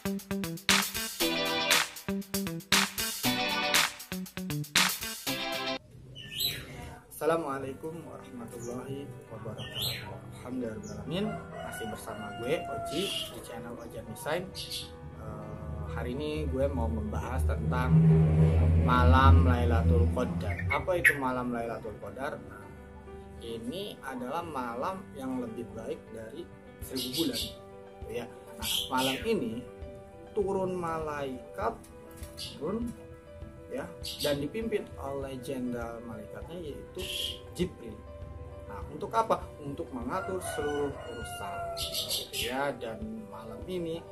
Assalamualaikum warahmatullahi wabarakatuh. Alhamdulillahirrahmanirrahim. Masih bersama gue Oji di channel Ojan Design. Hari ini gue mau membahas tentang malam Lailatul Qadar. Apa itu malam Lailatul Qadar? Nah, ini adalah malam yang lebih baik dari 1000 bulan. Ya. Nah, malam ini turun malaikat, ya, dan dipimpin oleh jenderal malaikatnya yaitu Jibril. Nah, untuk apa? Untuk mengatur seluruh urusan, ya. Dan malam ini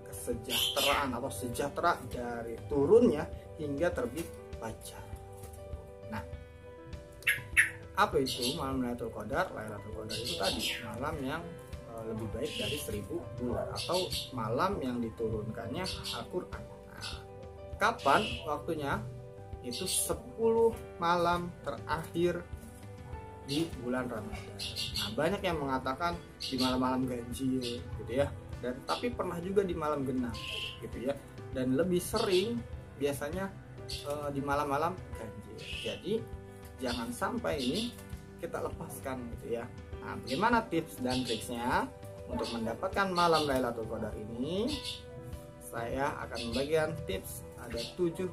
kesejahteraan atau sejahtera dari turunnya hingga terbit fajar. Nah, apa itu malam Lailatul Qadar? Lailatul Qadar itu tadi malam yang lebih baik dari 1000 bulan atau malam yang diturunkannya Al-Quran. Nah, kapan waktunya? Itu 10 malam terakhir di bulan Ramadan. Nah, banyak yang mengatakan di malam-malam ganjil gitu ya, dan tapi pernah juga di malam genap gitu ya, dan lebih sering biasanya di malam-malam ganjil. Jadi jangan sampai ini kita lepaskan gitu ya. Nah, bagaimana tips dan triksnya untuk mendapatkan malam Lailatul Qadar ini? Saya akan membagikan tips, ada 7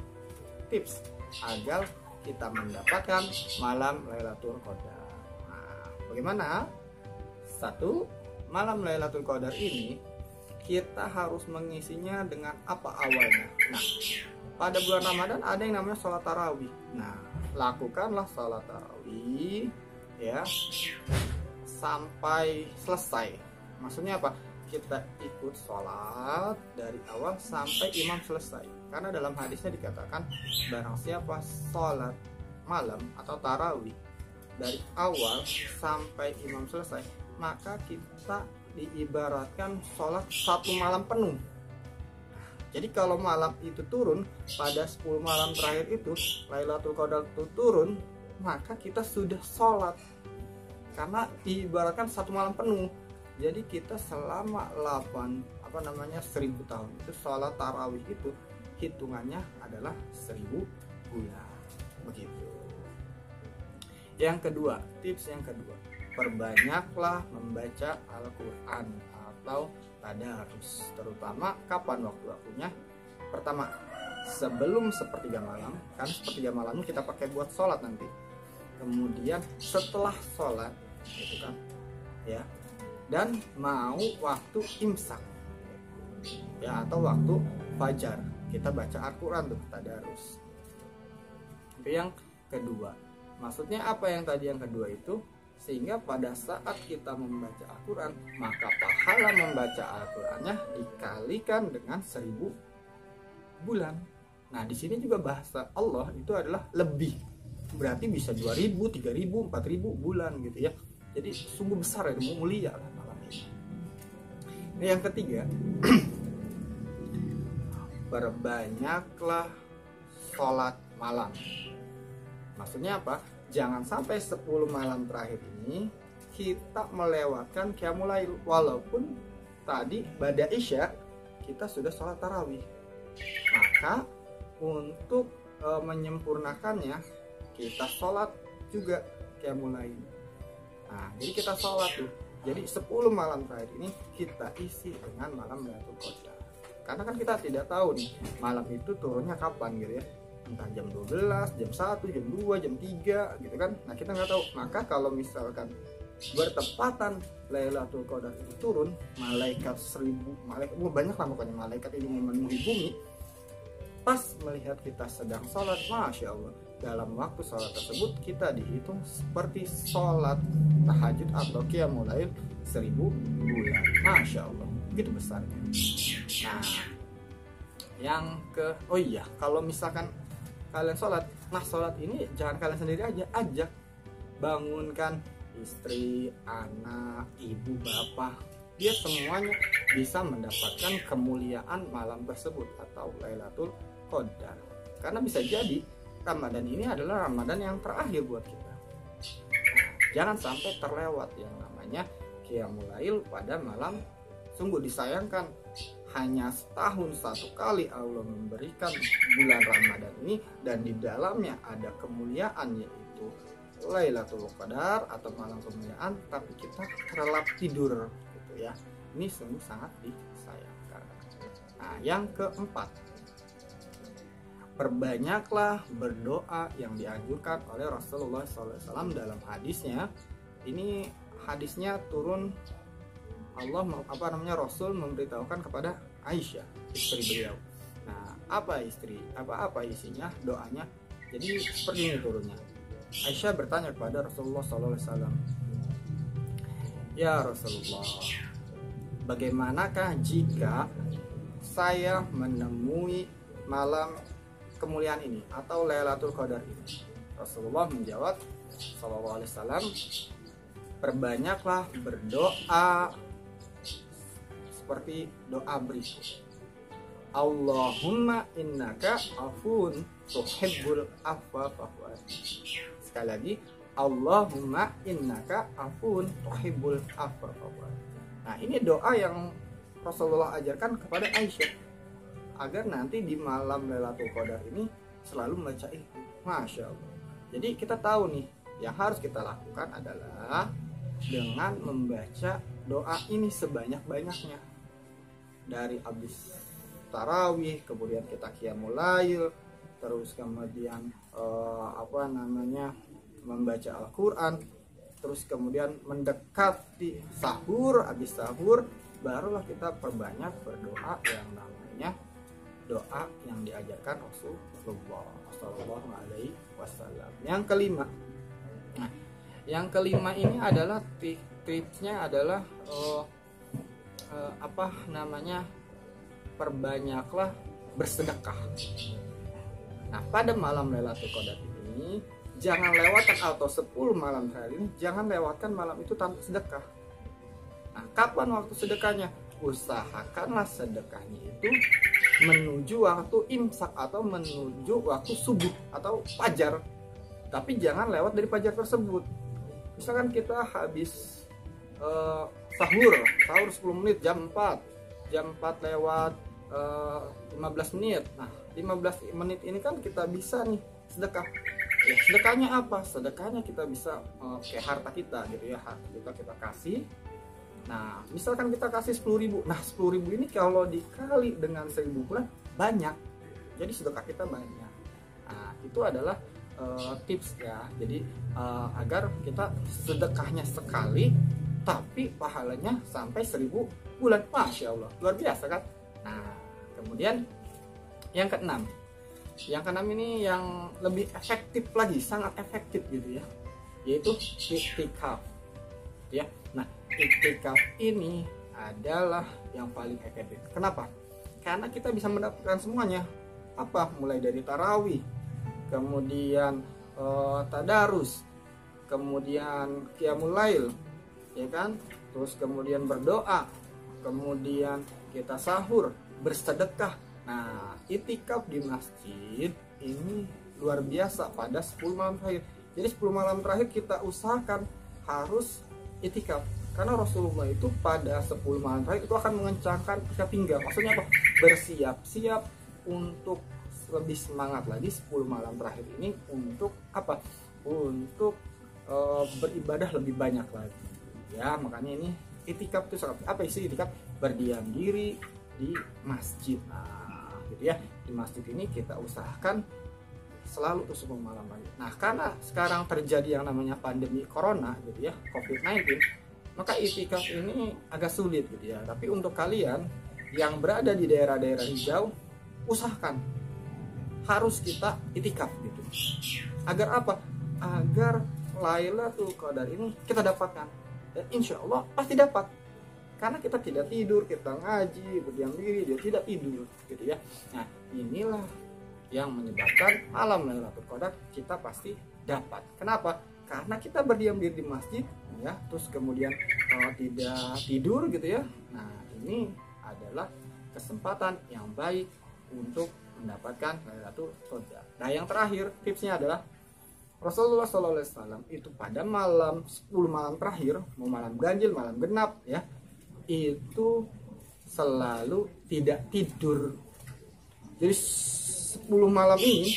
tips agar kita mendapatkan malam Lailatul Qadar. Nah, bagaimana? 1. Malam Lailatul Qadar ini kita harus mengisinya dengan apa awalnya? Nah, pada bulan Ramadan ada yang namanya sholat tarawih. Nah, lakukanlah sholat tarawih ya sampai selesai. Maksudnya apa? Kita ikut sholat dari awal sampai imam selesai. Karena dalam hadisnya dikatakan barang siapa sholat malam atau tarawih dari awal sampai imam selesai, maka kita diibaratkan sholat 1 malam penuh. Jadi kalau malam itu turun pada 10 malam terakhir itu, Lailatul Qadar itu turun, maka kita sudah sholat. Karena diibaratkan 1 malam penuh. Jadi kita selama 1000 tahun itu sholat tarawih itu hitungannya adalah 1000 bulan. Begitu. Yang kedua, tips yang kedua, perbanyaklah membaca Al-Quran atau tadarus. Terutama kapan waktunya? Pertama, sebelum sepertiga malam, kan sepertiga malam kita pakai buat sholat nanti. Kemudian setelah sholat, gitu kan, ya. Dan mau waktu imsak, ya, atau waktu fajar kita baca Al-Quran tuh tadarus. Yang kedua, maksudnya apa yang tadi yang kedua itu? Sehingga pada saat kita membaca Al-Quran, maka pahala membaca Al-Qurannya dikalikan dengan 1000 bulan. Nah, di sini juga bahasa Allah itu adalah lebih, berarti bisa 2000, 3000, 4000 bulan gitu ya. Jadi sungguh besar ya, mulia lah malam ini. Nah, yang ketiga, perbanyaklah sholat malam. Maksudnya apa? Jangan sampai 10 malam terakhir ini kita melewatkan qiyamul lail. Walaupun tadi ba'da isya kita sudah sholat tarawih, maka untuk menyempurnakannya kita sholat juga qiyamul lail. Nah, jadi kita sholat tuh. Jadi 10 malam terakhir ini kita isi dengan malam Lailatul Qadar. Karena kan kita tidak tahu nih malam itu turunnya kapan gitu ya. Entah jam 12, jam 1, jam 2, jam 3 gitu kan. Nah, kita nggak tahu. Maka kalau misalkan bertepatan Lailatul Qadar itu turun, malaikat 1000 malaikat, banyak lah pokoknya malaikat ini memenuhi bumi. Pas melihat kita sedang sholat, Masya Allah, dalam waktu sholat tersebut kita dihitung seperti sholat tahajud atau qiyamul lail 1000 bulan. Masya Allah, begitu besarnya. Nah, yang oh iya, kalau misalkan kalian sholat, nah sholat ini jangan kalian sendiri aja, ajak, bangunkan istri, anak, ibu, bapak, dia semuanya bisa mendapatkan kemuliaan malam tersebut atau Lailatul Qadar. Karena bisa jadi Ramadan ini adalah Ramadan yang terakhir buat kita. Nah, jangan sampai terlewat yang namanya qiyamul lail pada malam. Sungguh disayangkan hanya setahun satu kali Allah memberikan bulan Ramadan ini, dan di dalamnya ada kemuliaan yaitu Lailatul Qadar atau malam kemuliaan, tapi kita terlelap tidur gitu ya. Ini sungguh sangat disayangkan. Nah, yang keempat, perbanyaklah berdoa yang dianjurkan oleh Rasulullah SAW dalam hadisnya. Ini hadisnya turun Rasul memberitahukan kepada Aisyah, istri beliau. Nah, apa isinya doanya? Jadi seperti ini turunnya. Aisyah bertanya kepada Rasulullah SAW, "Ya Rasulullah, bagaimanakah jika saya menemui malam kemuliaan ini atau Lailatul Qadar ini?" Rasulullah menjawab sallallahu alaihi wasallam, "Perbanyaklah berdoa seperti doa berikut. Allahumma innaka afun tuhibbul afwa fa'fu anni." Sekali lagi, Allahumma innaka afun tuhibbul afwa fa'fu anni. Nah, ini doa yang Rasulullah ajarkan kepada Aisyah agar nanti di malam Lailatul Qadar ini selalu membaca itu. Masya Allah. Jadi kita tahu nih, yang harus kita lakukan adalah dengan membaca doa ini sebanyak-banyaknya. Dari habis tarawih, kemudian kita qiyamul lail, terus kemudian membaca Al-Quran, terus kemudian mendekati sahur, habis sahur barulah kita perbanyak berdoa yang namanya doa yang diajarkan Rasulullah Shallallahu Alaihi Wasallam. Yang kelima, ini adalah tipsnya adalah perbanyaklah bersedekah. Nah, pada malam Lailatul Qadar ini jangan lewatkan, atau 10 malam hari ini jangan lewatkan malam itu tanpa sedekah. Nah, kapan waktu sedekahnya? Usahakanlah sedekahnya itu menuju waktu imsak atau menuju waktu subuh atau fajar. Tapi jangan lewat dari fajar tersebut. Misalkan kita habis sahur 10 menit, jam 4 lewat 15 menit. Nah, 15 menit ini kan kita bisa nih sedekah. Ya, sedekahnya apa? Sedekahnya kita bisa kayak harta kita gitu ya, harta kita kasih. Nah, misalkan kita kasih 10.000. Nah, 10.000 ini kalau dikali dengan 1.000 bulan banyak. Jadi sedekah kita banyak. Nah, itu adalah tips ya. Jadi agar kita sedekahnya sekali tapi pahalanya sampai 1.000 bulan. Masya Allah, luar biasa kan? Nah, kemudian yang keenam ini yang lebih efektif lagi, sangat efektif gitu ya, yaitu iktikaf ya. Nah, iktikaf ini adalah yang paling efektif. Kenapa? Karena kita bisa mendapatkan semuanya. Mulai dari tarawih, kemudian tadarus, kemudian qiyamul lail, ya kan? Terus kemudian berdoa, kemudian kita sahur, bersedekah. Nah, itikaf di masjid ini luar biasa pada 10 malam terakhir. Jadi 10 malam terakhir kita usahakan harus itikaf. Karena Rasulullah itu pada 10 malam terakhir itu akan mengencangkan ikat pinggang. Maksudnya apa? Bersiap-siap untuk lebih semangat lagi 10 malam terakhir ini untuk apa? Untuk beribadah lebih banyak lagi. Ya, makanya ini itikaf itu apa isi itikaf? Berdiam diri di masjid. Nah, gitu ya. Di masjid ini kita usahakan selalu tuh 10 malam lagi. Nah, karena sekarang terjadi yang namanya pandemi corona gitu ya, COVID-19, maka itikaf ini agak sulit gitu ya. Tapi untuk kalian yang berada di daerah-daerah hijau, usahakan harus kita itikaf gitu. Agar apa? Agar Lailatul Qadar ini kita dapatkan. Dan insya Allah pasti dapat. Karena kita tidak tidur, kita ngaji, berdiam diri, dia tidak tidur gitu ya. Nah, inilah yang menyebabkan malam Lailatul Qadar kita pasti dapat. Kenapa? Karena kita berdiam diri di masjid ya, terus kemudian tidak tidur gitu ya. Nah, ini adalah kesempatan yang baik untuk mendapatkan Lailatul Qadar. Nah, yang terakhir tipsnya adalah Rasulullah SAW itu pada malam 10 malam terakhir, mau malam ganjil, malam genap ya, itu selalu tidak tidur. Jadi 10 malam ini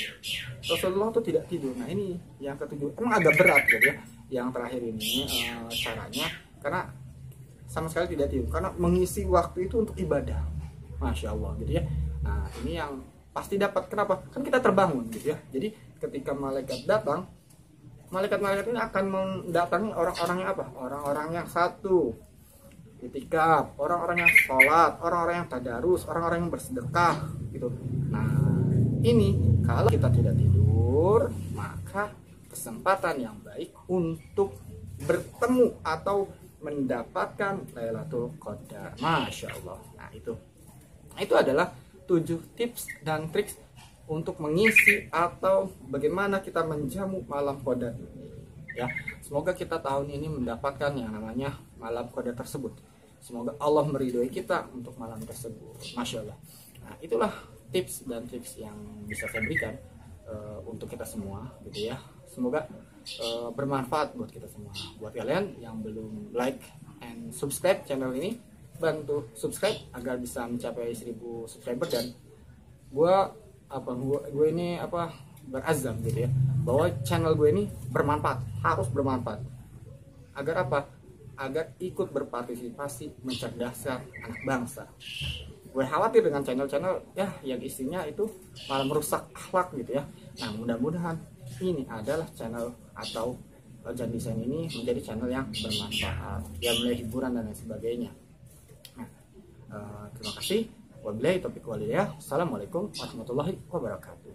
Rasulullah tuh tidak tidur. Nah ini yang ketujuh, emang agak berat gitu ya. Yang terakhir ini caranya, karena sama sekali tidak tidur, karena mengisi waktu itu untuk ibadah. Masya Allah gitu ya. Nah ini yang pasti dapat. Kenapa? Kan kita terbangun gitu ya. Jadi ketika malaikat datang, malaikat-malaikat ini akan mendatangi orang-orang yang apa? Orang-orang yang satu, itikaf, orang-orang yang sholat, orang-orang yang tadarus, orang-orang yang bersedekah gitu. Nah ini kalau kita tidak tidur, maka kesempatan yang baik untuk bertemu atau mendapatkan Lailatul Qadar. Masya Allah. Nah itu adalah 7 tips dan trik untuk mengisi atau bagaimana kita menjamu malam Qadar ini. Ya, semoga kita tahun ini mendapatkan yang namanya malam Qadar tersebut. Semoga Allah meridhoi kita untuk malam tersebut. Masya Allah. Nah, itulah tips dan tips yang bisa saya berikan untuk kita semua, gitu ya. Semoga bermanfaat buat kita semua. Buat kalian yang belum like and subscribe channel ini, bantu subscribe agar bisa mencapai 1000 subscriber. Dan gue ini berazam gitu ya, bahwa channel gue ini bermanfaat, harus bermanfaat. Agar apa? Agar ikut berpartisipasi mencerdaskan anak bangsa. Gue khawatir dengan channel-channel ya yang isinya itu malah merusak akhlak gitu ya. Nah mudah-mudahan ini adalah channel atau Jan Desain ini menjadi channel yang bermanfaat, yang mulai hiburan dan lain sebagainya. Nah, terima kasih. Wabillahi taufiq wal hidayah. Assalamualaikum warahmatullahi wabarakatuh.